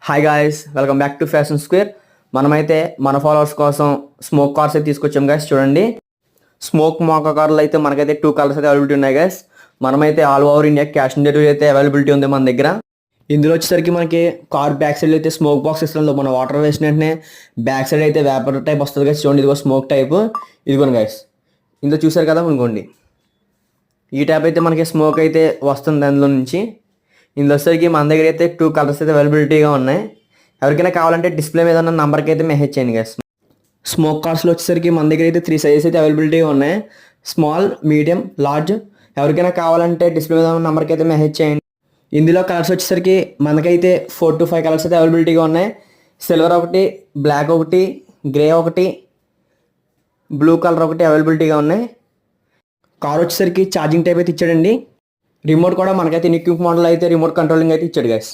Hi guys, welcome back to fashion square. మనమైతే మన followers కోసం స్మోక్ కార్స్ అయితే తీసుకొచ్చాం గాయస్. చూడండి, స్మోక్ మోకా కార్లు అయితే మనకైతే 2 కలర్స్ అయితే అవైలబిలిటీ ఉన్నాయి గాయస్. మనమైతే all over India cash on delivery అయితే అవైలబిలిటీ ఉంది మన దగ్గర. ఇందులో వచ్చేసరికి మనకి కార్ బ్యాక్ సైడ్ అయితే స్మోక్ బాక్స్ ఇస్తుంది. మన వాటర్ వేసిన వెంటనే బ్యాక్ సైడ్ అయితే వేపర్ టైప్ వస్తుంది గాయస్. చూడండి, ఇదిగో స్మోక్ టైప్. ఇదిగోండి గాయస్, ఇందులో చూసారు కదా, ఇంకోండి ఈ టైప్ అయితే మనకి స్మోక్ అయితే వస్తుంది అందులో నుంచి. ఇందులో వచ్చేసరికి మన దగ్గర అయితే 2 కలర్స్ అయితే అవైలబిలిటీగా ఉన్నాయి. ఎవరికైనా కావాలంటే డిస్ప్లే మీద ఉన్న నెంబర్కి అయితే మెసేజ్ చేయండి గైస్. స్మోక్ కార్స్లో వచ్చేసరికి మన దగ్గర అయితే 3 సైజెస్ అయితే అవైలబిలిటీగా ఉన్నాయి: స్మాల్, మీడియం, లార్జ్. ఎవరికైనా కావాలంటే డిస్ప్లే మీద ఉన్న నెంబర్కి అయితే మెసేజ్ చేయండి. ఇందులో కలర్స్ వచ్చేసరికి మనకైతే 4 to 5 కలర్స్ అయితే అవైలబిలిటీగా ఉన్నాయి. సిల్వర్ ఒకటి, బ్లాక్ ఒకటి, గ్రే ఒకటి, బ్లూ కలర్ ఒకటి అవైలబిలిటీగా ఉన్నాయి. కార్ వచ్చేసరికి ఛార్జింగ్ టైప్ అయితే ఇచ్చాడండి. రిమోట్ కూడా మనకైతే నిక్విక్ మోడల్ అయితే రిమోట్ కంట్రోలింగ్ అయితే ఇచ్చాడు గైస్.